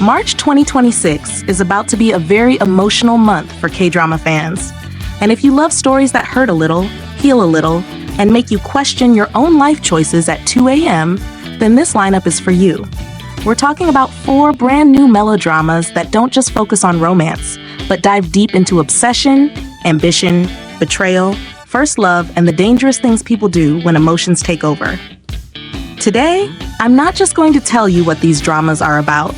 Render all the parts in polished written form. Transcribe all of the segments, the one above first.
March 2026 is about to be a very emotional month for K-drama fans. And if you love stories that hurt a little, heal a little, and make you question your own life choices at 2 a.m., then this lineup is for you. We're talking about 4 brand new melodramas that don't just focus on romance, but dive deep into obsession, ambition, betrayal, first love, and the dangerous things people do when emotions take over. Today, I'm not just going to tell you what these dramas are about.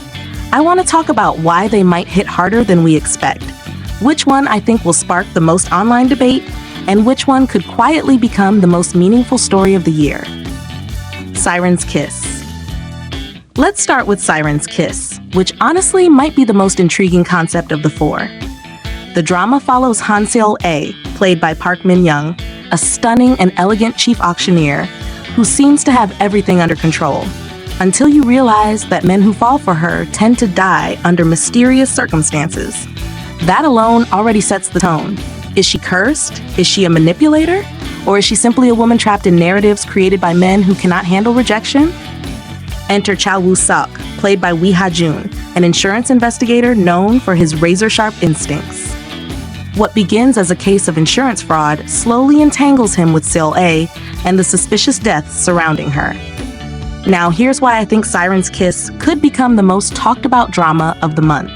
I want to talk about why they might hit harder than we expect, which one I think will spark the most online debate, and which one could quietly become the most meaningful story of the year. Siren Kiss. Let's start with Siren Kiss, which honestly might be the most intriguing concept of the 4. The drama follows Han Seo-ae, played by Park Min-young, a stunning and elegant chief auctioneer who seems to have everything under control, until you realize that men who fall for her tend to die under mysterious circumstances. That alone already sets the tone. Is she cursed? Is she a manipulator? Or is she simply a woman trapped in narratives created by men who cannot handle rejection? Enter Cha Woo-seok, played by Lee Ha-joon, an insurance investigator known for his razor-sharp instincts. What begins as a case of insurance fraud slowly entangles him with Seo-ae and the suspicious deaths surrounding her. Now, here's why I think Siren Kiss could become the most talked about drama of the month.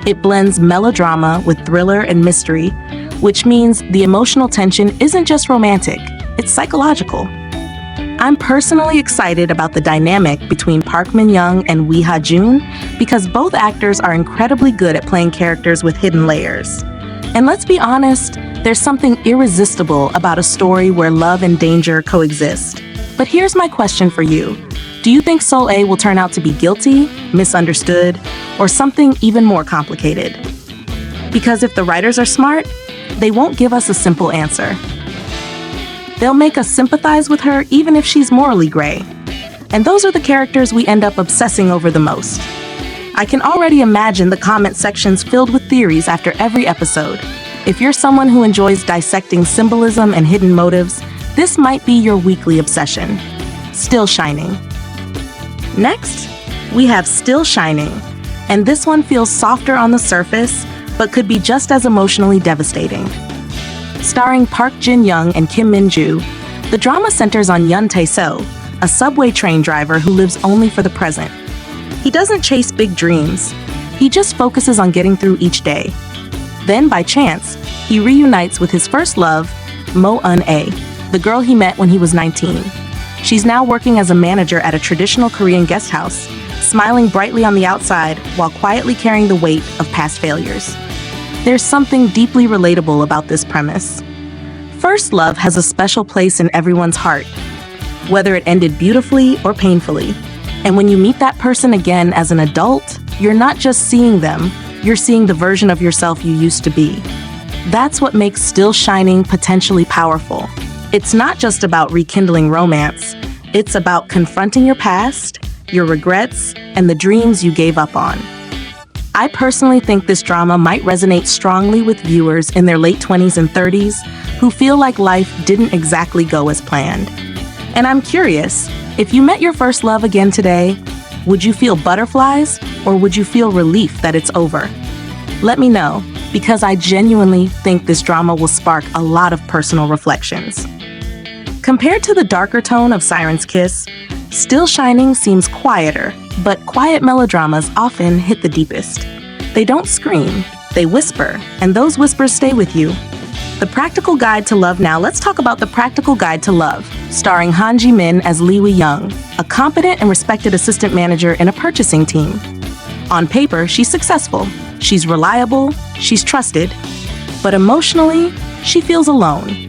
It blends melodrama with thriller and mystery, which means the emotional tension isn't just romantic, it's psychological. I'm personally excited about the dynamic between Park Min-young and Lee Ha-joon because both actors are incredibly good at playing characters with hidden layers. And let's be honest, there's something irresistible about a story where love and danger coexist. But here's my question for you. Do you think Seo-ae will turn out to be guilty, misunderstood, or something even more complicated? Because if the writers are smart, they won't give us a simple answer. They'll make us sympathize with her even if she's morally gray. And those are the characters we end up obsessing over the most. I can already imagine the comment sections filled with theories after every episode. If you're someone who enjoys dissecting symbolism and hidden motives, this might be your weekly obsession. Still Shining. Next, we have Still Shining, and this one feels softer on the surface, but could be just as emotionally devastating. Starring Park Jin-young and Kim Min-joo, the drama centers on Yoon Tae-seo, a subway train driver who lives only for the present. He doesn't chase big dreams, he just focuses on getting through each day. Then, by chance, he reunites with his first love, Mo Eun-ae, the girl he met when he was 19. She's now working as a manager at a traditional Korean guest house, smiling brightly on the outside while quietly carrying the weight of past failures. There's something deeply relatable about this premise. First love has a special place in everyone's heart, whether it ended beautifully or painfully. And when you meet that person again as an adult, you're not just seeing them, you're seeing the version of yourself you used to be. That's what makes Still Shining potentially powerful. It's not just about rekindling romance, it's about confronting your past, your regrets, and the dreams you gave up on. I personally think this drama might resonate strongly with viewers in their late 20s and 30s who feel like life didn't exactly go as planned. And I'm curious, if you met your first love again today, would you feel butterflies or would you feel relief that it's over? Let me know, because I genuinely think this drama will spark a lot of personal reflections. Compared to the darker tone of Siren Kiss, Still Shining seems quieter, but quiet melodramas often hit the deepest. They don't scream, they whisper, and those whispers stay with you. The Practical Guide to Love. Now let's talk about The Practical Guide to Love, starring Han Ji-min as Lee Woo-young, a competent and respected assistant manager in a purchasing team. On paper, she's successful, she's reliable, she's trusted, but emotionally, she feels alone.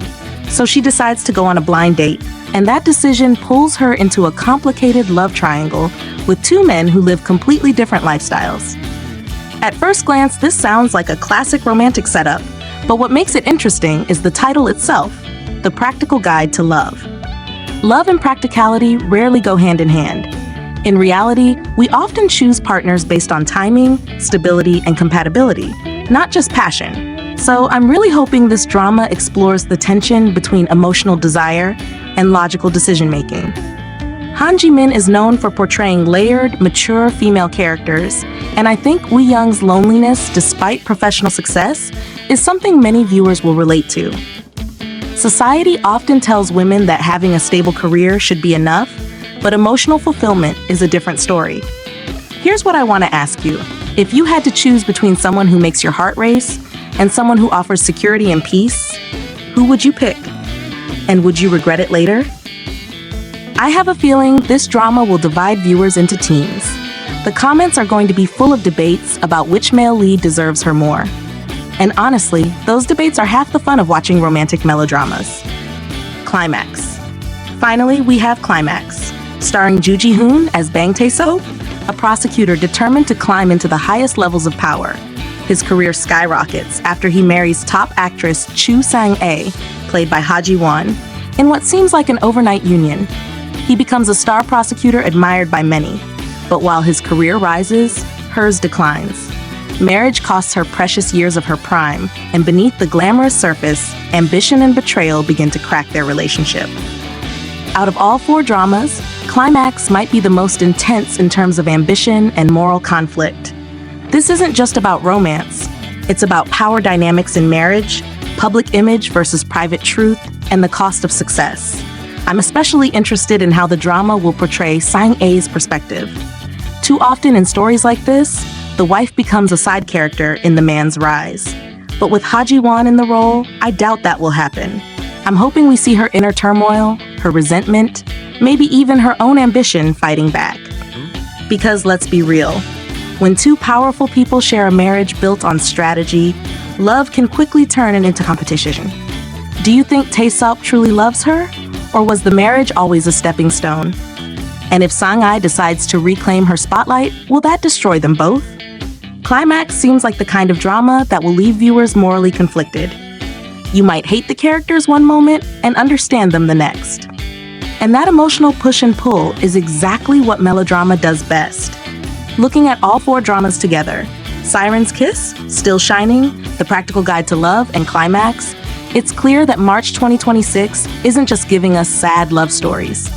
So she decides to go on a blind date, and that decision pulls her into a complicated love triangle with 2 men who live completely different lifestyles. At first glance, this sounds like a classic romantic setup, but what makes it interesting is the title itself, The Practical Guide to Love. Love and practicality rarely go hand in hand. In reality, we often choose partners based on timing, stability, and compatibility, not just passion. So I'm really hoping this drama explores the tension between emotional desire and logical decision-making. Han Ji-min is known for portraying layered, mature female characters, and I think Woo Young's loneliness, despite professional success, is something many viewers will relate to. Society often tells women that having a stable career should be enough, but emotional fulfillment is a different story. Here's what I want to ask you. If you had to choose between someone who makes your heart race and someone who offers security and peace, who would you pick? And would you regret it later? I have a feeling this drama will divide viewers into teams. The comments are going to be full of debates about which male lead deserves her more. And honestly, those debates are half the fun of watching romantic melodramas. Climax. Finally, we have Climax, starring Joo Ji-hoon as Bang Tae-soo, a prosecutor determined to climb into the highest levels of power. His career skyrockets after he marries top actress Chu Sang-ae, played by Ha Ji-won, in what seems like an overnight union. He becomes a star prosecutor admired by many, but while his career rises, hers declines. Marriage costs her precious years of her prime, and beneath the glamorous surface, ambition and betrayal begin to crack their relationship. Out of all four dramas, Climax might be the most intense in terms of ambition and moral conflict. This isn't just about romance. It's about power dynamics in marriage, public image versus private truth, and the cost of success. I'm especially interested in how the drama will portray Sang-ae's perspective. Too often in stories like this, the wife becomes a side character in the man's rise. But with Ha Ji-won in the role, I doubt that will happen. I'm hoping we see her inner turmoil, her resentment, maybe even her own ambition fighting back. Because let's be real, when two powerful people share a marriage built on strategy, love can quickly turn into competition. Do you think Tae-soo truly loves her? Or was the marriage always a stepping stone? And if Sang-ae decides to reclaim her spotlight, will that destroy them both? Climax seems like the kind of drama that will leave viewers morally conflicted. You might hate the characters one moment and understand them the next. And that emotional push and pull is exactly what melodrama does best. Looking at all four dramas together, Siren Kiss, Still Shining, The Practical Guide to Love, and Climax, it's clear that March 2026 isn't just giving us sad love stories.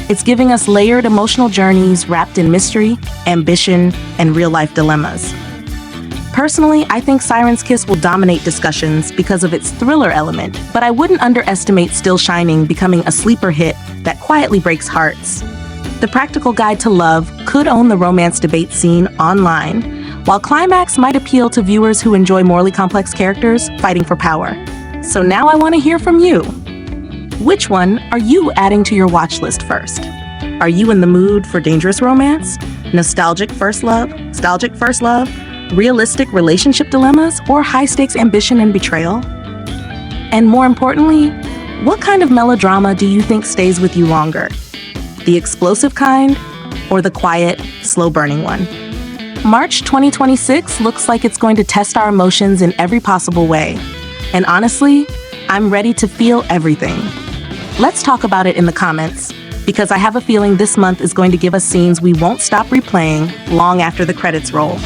It's giving us layered emotional journeys wrapped in mystery, ambition, and real-life dilemmas. Personally, I think Siren Kiss will dominate discussions because of its thriller element, but I wouldn't underestimate Still Shining becoming a sleeper hit that quietly breaks hearts. The Practical Guide to Love could own the romance debate scene online, while Climax might appeal to viewers who enjoy morally complex characters fighting for power. So now I want to hear from you. Which one are you adding to your watch list first? Are you in the mood for dangerous romance, nostalgic first love, realistic relationship dilemmas, or high-stakes ambition and betrayal? And more importantly, what kind of melodrama do you think stays with you longer? The explosive kind, or the quiet, slow-burning one? March 2026 looks like it's going to test our emotions in every possible way. And honestly, I'm ready to feel everything. Let's talk about it in the comments, because I have a feeling this month is going to give us scenes we won't stop replaying long after the credits roll.